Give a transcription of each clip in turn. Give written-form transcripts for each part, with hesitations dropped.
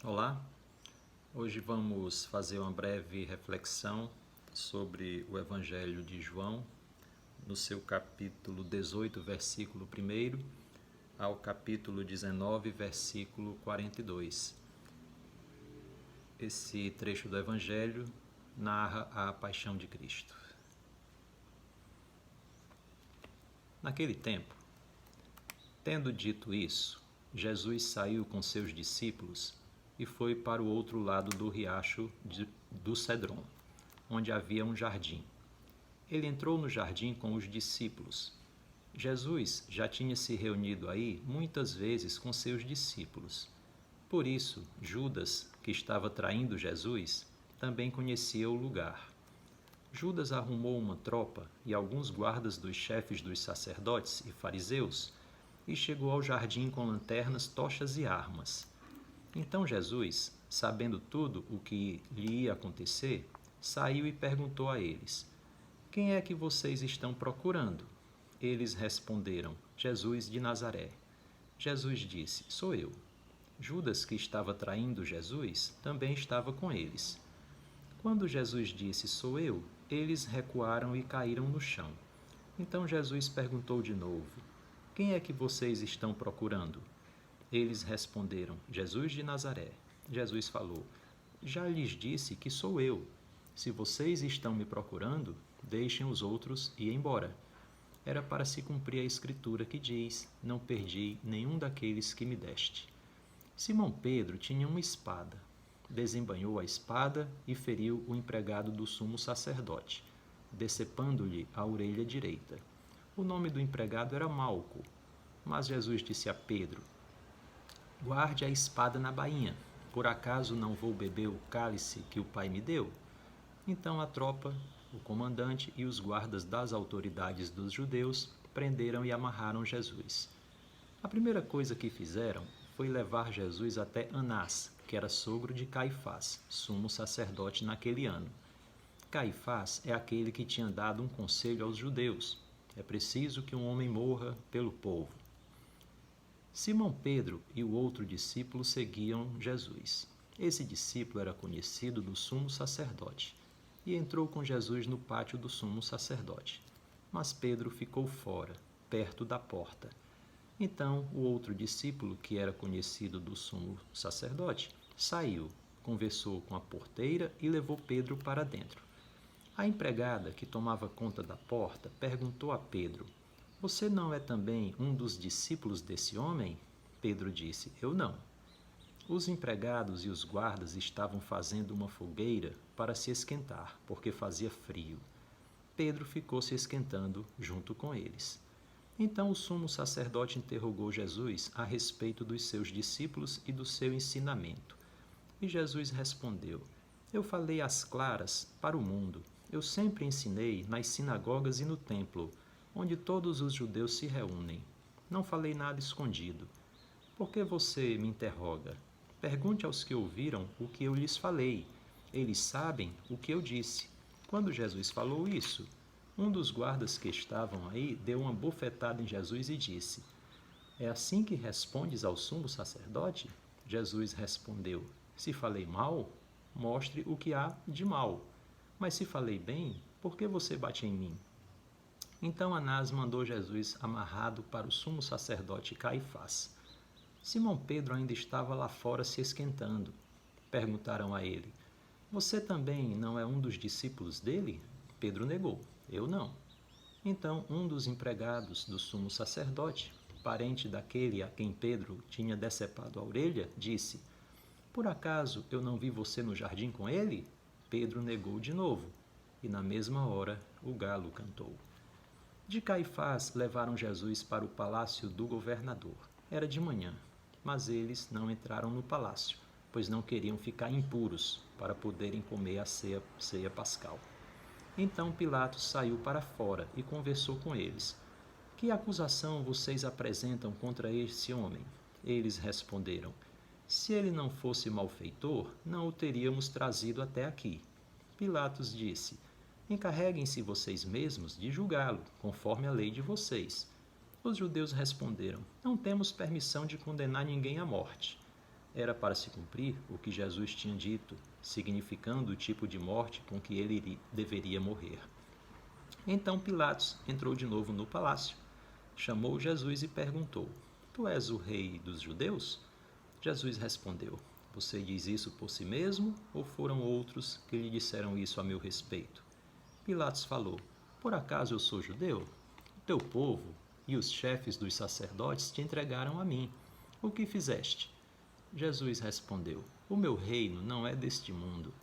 Olá, hoje vamos fazer uma breve reflexão sobre o Evangelho de João, no seu capítulo 18, versículo 1 ao capítulo 19, versículo 42. Esse trecho do Evangelho narra a paixão de Cristo. Naquele tempo, tendo dito isso, Jesus saiu com seus discípulos e foi para o outro lado do riacho do Cedron, onde havia um jardim. Ele entrou no jardim com os discípulos. Jesus já tinha se reunido aí muitas vezes com seus discípulos. Por isso, Judas, que estava traindo Jesus, também conhecia o lugar. Judas arrumou uma tropa e alguns guardas dos chefes dos sacerdotes e fariseus e chegou ao jardim com lanternas, tochas e armas. Então Jesus, sabendo tudo o que lhe ia acontecer, saiu e perguntou a eles: Quem é que vocês estão procurando? Eles responderam: Jesus de Nazaré. Jesus disse: Sou eu. Judas, que estava traindo Jesus, também estava com eles. Quando Jesus disse: Sou eu, eles recuaram e caíram no chão. Então Jesus perguntou de novo: Quem é que vocês estão procurando? Eles responderam: Jesus de Nazaré. Jesus falou: Já lhes disse que sou eu. Se vocês estão me procurando, deixem os outros ir embora. Era para se cumprir a escritura que diz: Não perdi nenhum daqueles que me deste. Simão Pedro tinha uma espada. Desembainhou a espada e feriu o empregado do sumo sacerdote, decepando-lhe a orelha direita. O nome do empregado era Malco. Mas Jesus disse a Pedro: Guarde a espada na bainha. Por acaso não vou beber o cálice que o Pai me deu? Então a tropa, o comandante e os guardas das autoridades dos judeus prenderam e amarraram Jesus. A primeira coisa que fizeram foi levar Jesus até Anás, que era sogro de Caifás, sumo sacerdote naquele ano. Caifás é aquele que tinha dado um conselho aos judeus: é preciso que um homem morra pelo povo. Simão Pedro e o outro discípulo seguiam Jesus. Esse discípulo era conhecido do sumo sacerdote e entrou com Jesus no pátio do sumo sacerdote. Mas Pedro ficou fora, perto da porta. Então o outro discípulo, que era conhecido do sumo sacerdote, saiu, conversou com a porteira e levou Pedro para dentro. A empregada, que tomava conta da porta, perguntou a Pedro: Você não é também um dos discípulos desse homem? Pedro disse: Eu não. Os empregados e os guardas estavam fazendo uma fogueira para se esquentar, porque fazia frio. Pedro ficou se esquentando junto com eles. Então o sumo sacerdote interrogou Jesus a respeito dos seus discípulos e do seu ensinamento. E Jesus respondeu: Eu falei às claras para o mundo. Eu sempre ensinei nas sinagogas e no templo, onde todos os judeus se reúnem. Não falei nada escondido. Por que você me interroga? Pergunte aos que ouviram o que eu lhes falei. Eles sabem o que eu disse. Quando Jesus falou isso, um dos guardas que estavam aí deu uma bofetada em Jesus e disse: É assim que respondes ao sumo sacerdote? Jesus respondeu: Se falei mal, mostre o que há de mal. Mas se falei bem, por que você bate em mim? Então Anás mandou Jesus amarrado para o sumo sacerdote Caifás. Simão Pedro ainda estava lá fora se esquentando. Perguntaram a ele: Você também não é um dos discípulos dele? Pedro negou: Eu não. Então um dos empregados do sumo sacerdote, parente daquele a quem Pedro tinha decepado a orelha, disse: Por acaso eu não vi você no jardim com ele? Pedro negou de novo, e na mesma hora o galo cantou. De Caifás levaram Jesus para o palácio do governador. Era de manhã, mas eles não entraram no palácio, pois não queriam ficar impuros para poderem comer a ceia pascal. Então Pilatos saiu para fora e conversou com eles. Que acusação vocês apresentam contra esse homem? Eles responderam: Se ele não fosse malfeitor, não o teríamos trazido até aqui. Pilatos disse: Encarreguem-se vocês mesmos de julgá-lo, conforme a lei de vocês. Os judeus responderam: Não temos permissão de condenar ninguém à morte. Era para se cumprir o que Jesus tinha dito, significando o tipo de morte com que ele deveria morrer. Então Pilatos entrou de novo no palácio, chamou Jesus e perguntou: Tu és o rei dos judeus? Jesus respondeu: Você diz isso por si mesmo ou foram outros que lhe disseram isso a meu respeito? Pilatos falou: Por acaso eu sou judeu? O teu povo e os chefes dos sacerdotes te entregaram a mim. O que fizeste? Jesus respondeu: O meu reino não é deste mundo.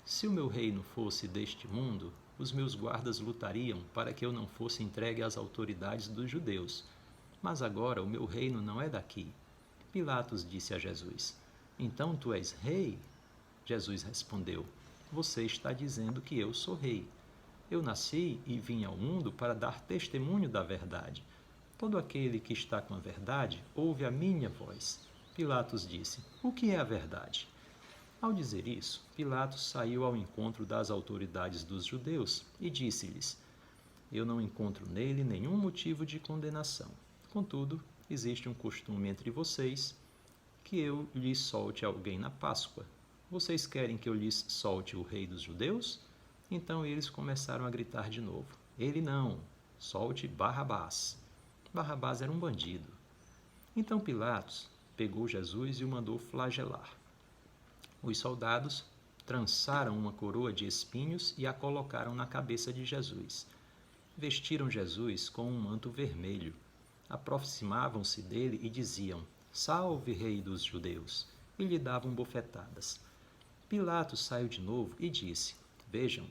Se o meu reino fosse deste mundo, os meus guardas lutariam para que eu não fosse entregue às autoridades dos judeus. Mas agora o meu reino não é daqui. Pilatos disse a Jesus: Então tu és rei? Jesus respondeu: Você está dizendo que eu sou rei. Eu nasci e vim ao mundo para dar testemunho da verdade. Todo aquele que está com a verdade ouve a minha voz. Pilatos disse: O que é a verdade? Ao dizer isso, Pilatos saiu ao encontro das autoridades dos judeus e disse-lhes: Eu não encontro nele nenhum motivo de condenação. Contudo, existe um costume entre vocês que eu lhes solte alguém na Páscoa. Vocês querem que eu lhes solte o rei dos judeus? Então eles começaram a gritar de novo: Ele não, solte Barrabás. Barrabás era um bandido. Então Pilatos pegou Jesus e o mandou flagelar. Os soldados trançaram uma coroa de espinhos e a colocaram na cabeça de Jesus. Vestiram Jesus com um manto vermelho. Aproximavam-se dele e diziam: Salve, rei dos judeus! E lhe davam bofetadas. Pilatos saiu de novo e disse: Vejam,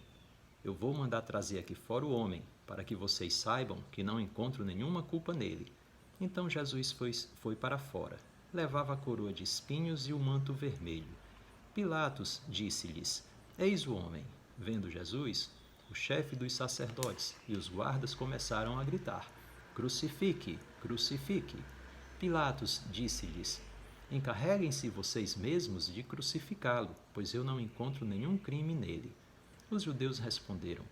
eu vou mandar trazer aqui fora o homem, para que vocês saibam que não encontro nenhuma culpa nele. Então Jesus foi para fora. Levava a coroa de espinhos e o manto vermelho. Pilatos disse-lhes: Eis o homem. Vendo Jesus, o chefe dos sacerdotes e os guardas começaram a gritar: Crucifique! Crucifique! Pilatos disse-lhes: Encarreguem-se vocês mesmos de crucificá-lo, pois eu não encontro nenhum crime nele. Os judeus responderam: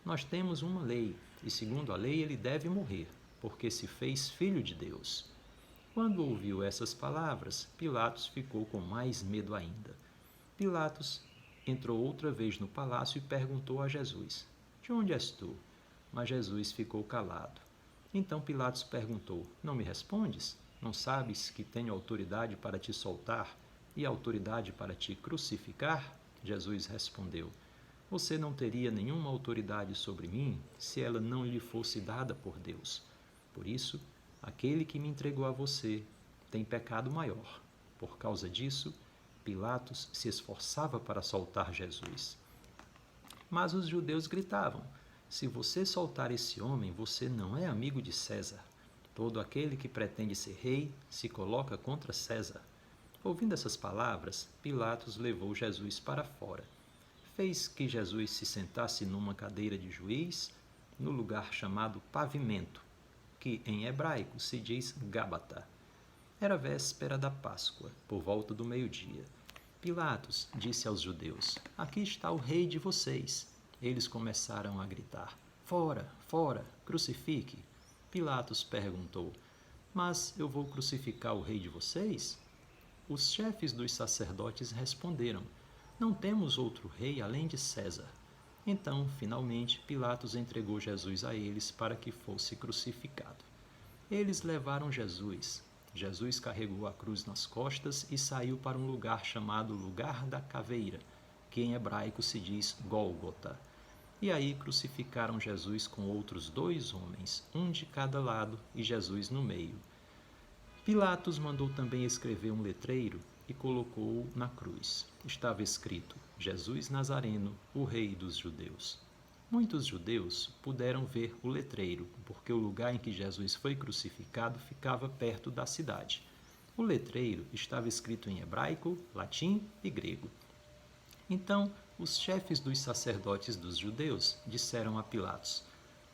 Nós temos uma lei, e segundo a lei ele deve morrer, porque se fez filho de Deus. Quando ouviu essas palavras, Pilatos ficou com mais medo ainda. Pilatos entrou outra vez no palácio e perguntou a Jesus: De onde és tu? Mas Jesus ficou calado. Então Pilatos perguntou: Não me respondes? Não sabes que tenho autoridade para te soltar e autoridade para te crucificar? Jesus respondeu: Você não teria nenhuma autoridade sobre mim se ela não lhe fosse dada por Deus. Por isso, aquele que me entregou a você tem pecado maior. Por causa disso, Pilatos se esforçava para soltar Jesus. Mas os judeus gritavam: Se você soltar esse homem, você não é amigo de César. Todo aquele que pretende ser rei se coloca contra César. Ouvindo essas palavras, Pilatos levou Jesus para fora. Fez que Jesus se sentasse numa cadeira de juiz, no lugar chamado Pavimento, que em hebraico se diz Gábata. Era véspera da Páscoa, por volta do meio-dia. Pilatos disse aos judeus: Aqui está o rei de vocês. Eles começaram a gritar: Fora, fora, crucifique. Pilatos perguntou: Mas eu vou crucificar o rei de vocês? Os chefes dos sacerdotes responderam: Não temos outro rei além de César. Então, finalmente, Pilatos entregou Jesus a eles para que fosse crucificado. Eles levaram Jesus. Jesus carregou a cruz nas costas e saiu para um lugar chamado Lugar da Caveira, que em hebraico se diz Gólgota. E aí crucificaram Jesus com outros 2 homens, um de cada lado e Jesus no meio. Pilatos mandou também escrever um letreiro e colocou-o na cruz. Estava escrito: Jesus Nazareno, o Rei dos Judeus. Muitos judeus puderam ver o letreiro, porque o lugar em que Jesus foi crucificado ficava perto da cidade. O letreiro estava escrito em hebraico, latim e grego. Então, os chefes dos sacerdotes dos judeus disseram a Pilatos: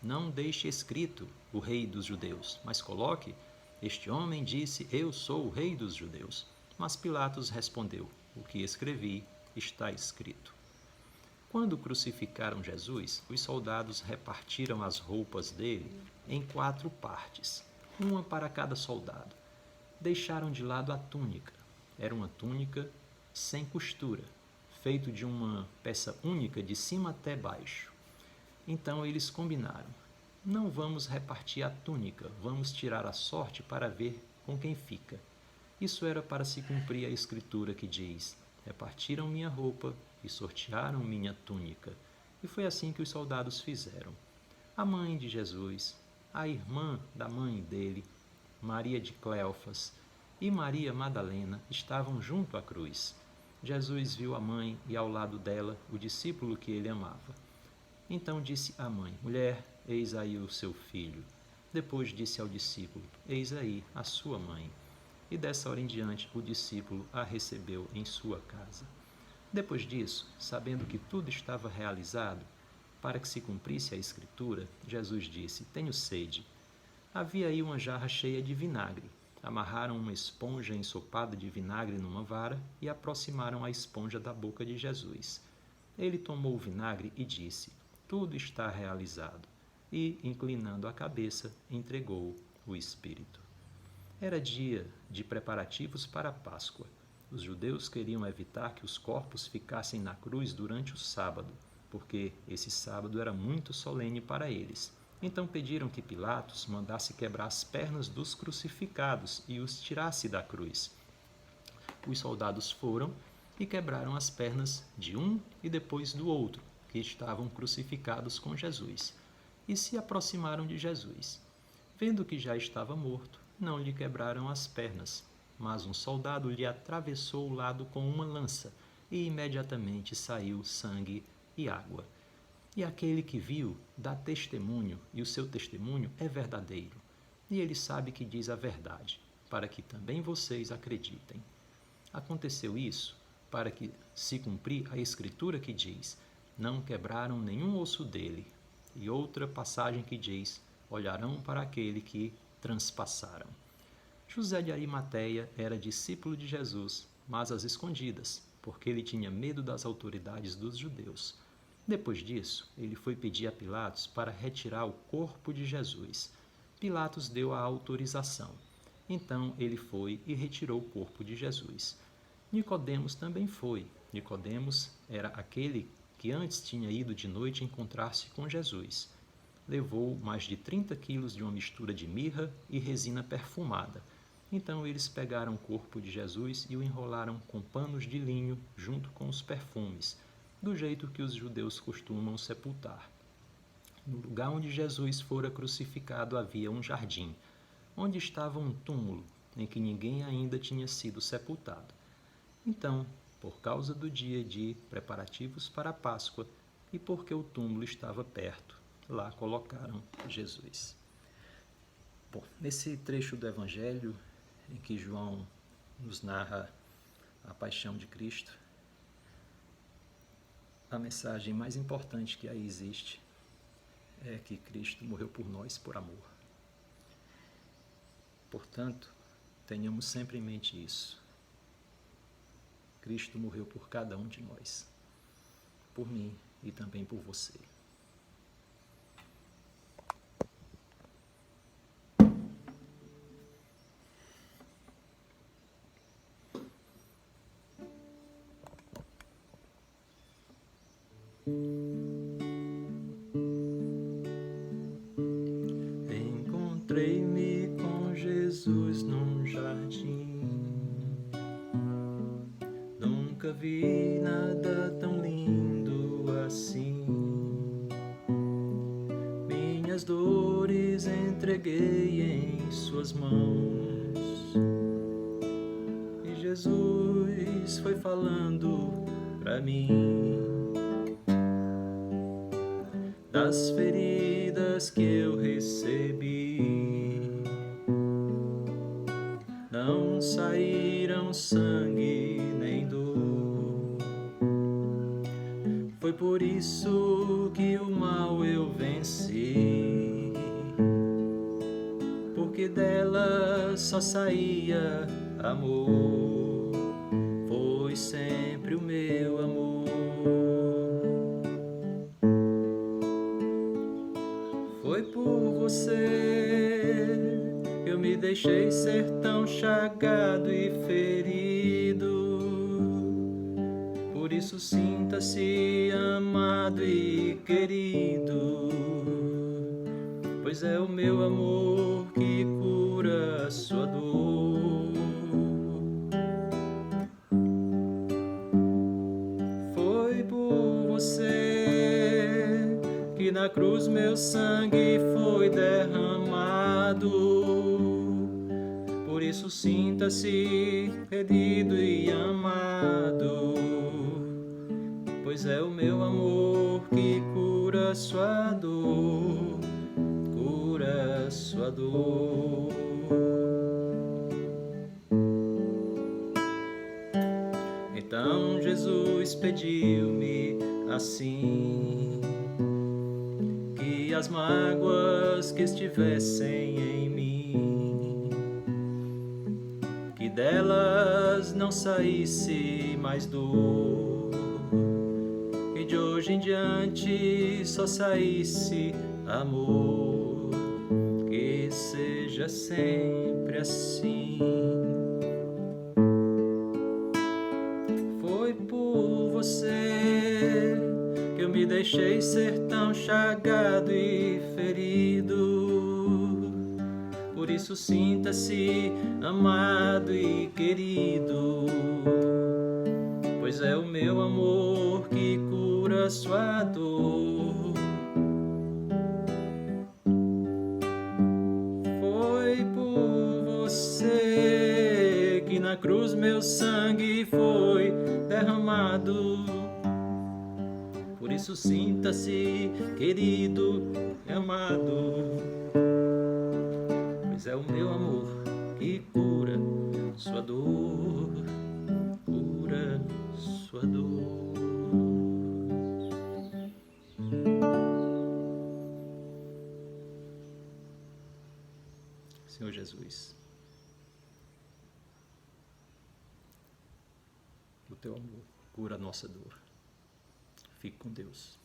Não deixe escrito o Rei dos Judeus, mas coloque: Este homem disse: Eu sou o Rei dos Judeus. Mas Pilatos respondeu: O que escrevi está escrito. Quando crucificaram Jesus, os soldados repartiram as roupas dele em 4 partes, uma para cada soldado. Deixaram de lado a túnica. era uma túnica sem costura, feito de uma peça única de cima até baixo. Então eles combinaram: não vamos repartir a túnica, vamos tirar a sorte para ver com quem fica. Isso era para se cumprir a escritura que diz: repartiram minha roupa e sortearam minha túnica. E foi assim que os soldados fizeram. A mãe de Jesus, a irmã da mãe dele, Maria de Cleofas, e Maria Madalena estavam junto à cruz. Jesus viu a mãe e ao lado dela o discípulo que ele amava. Então disse à mãe: mulher, eis aí o seu filho. Depois disse ao discípulo: eis aí a sua mãe. E dessa hora em diante o discípulo a recebeu em sua casa. Depois disso, sabendo que tudo estava realizado, para que se cumprisse a escritura, Jesus disse: tenho sede. Havia aí uma jarra cheia de vinagre. Amarraram uma esponja ensopada de vinagre numa vara e aproximaram a esponja da boca de Jesus. Ele tomou o vinagre e disse: tudo está realizado. E, inclinando a cabeça, entregou o Espírito. Era dia de preparativos para a Páscoa. Os judeus queriam evitar que os corpos ficassem na cruz durante o sábado, porque esse sábado era muito solene para eles. Então pediram que Pilatos mandasse quebrar as pernas dos crucificados e os tirasse da cruz. Os soldados foram e quebraram as pernas de um e depois do outro, que estavam crucificados com Jesus, e se aproximaram de Jesus. Vendo que já estava morto, não lhe quebraram as pernas, mas um soldado lhe atravessou o lado com uma lança, e imediatamente saiu sangue e água. E aquele que viu dá testemunho, e o seu testemunho é verdadeiro. E ele sabe que diz a verdade, para que também vocês acreditem. Aconteceu isso para que se cumprir a escritura que diz: não quebraram nenhum osso dele. E outra passagem que diz: olharão para aquele que transpassaram. José de Arimateia era discípulo de Jesus, mas às escondidas, porque ele tinha medo das autoridades dos judeus. Depois disso, ele foi pedir a Pilatos para retirar o corpo de Jesus. Pilatos deu a autorização. Então ele foi e retirou o corpo de Jesus. Nicodemos também foi. Nicodemos era aquele que antes tinha ido de noite encontrar-se com Jesus. Levou mais de 30 quilos de uma mistura de mirra e resina perfumada. Então eles pegaram o corpo de Jesus e o enrolaram com panos de linho junto com os perfumes, do jeito que os judeus costumam sepultar. No lugar onde Jesus fora crucificado havia um jardim, onde estava um túmulo em que ninguém ainda tinha sido sepultado. Então, por causa do dia de preparativos para a Páscoa e porque o túmulo estava perto, lá colocaram Jesus. Bom, nesse trecho do Evangelho, em que João nos narra a paixão de Cristo, a mensagem mais importante que aí existe é que Cristo morreu por nós por amor. Portanto, tenhamos sempre em mente isso. Cristo morreu por cada um de nós, por mim e também por você. Encontrei-me com Jesus num jardim. Nunca vi nada tão lindo assim. Minhas dores entreguei em suas mãos. E Jesus foi falando pra mim das feridas que eu recebi. Não saíram sangue nem dor. Foi por isso que o mal eu venci, porque dela só saía amor. Foi sempre o meu amor. Foi por você que eu me deixei ser tão chagado e ferido. isso sinta-se amado e querido, pois é o meu amor que cura a sua dor. Foi por você que na cruz meu sangue foi derramado. Por isso sinta-se querido e amado, pois é o meu amor que cura a sua dor, cura a sua dor. Então Jesus pediu-me assim, que as mágoas que estivessem em mim, que delas não saísse mais dor, que de hoje em diante só saísse amor, que seja sempre assim. Foi por você que eu me deixei ser tão chagado e ferido. Por isso sinta-se amado e querido, pois é o meu amor que cura a sua dor. Foi por você que na cruz meu sangue foi derramado. Por isso sinta-se querido e amado, pois é o meu amor que cura sua dor, cura sua dor. Senhor Jesus, o teu amor cura a nossa dor. Fique com Deus.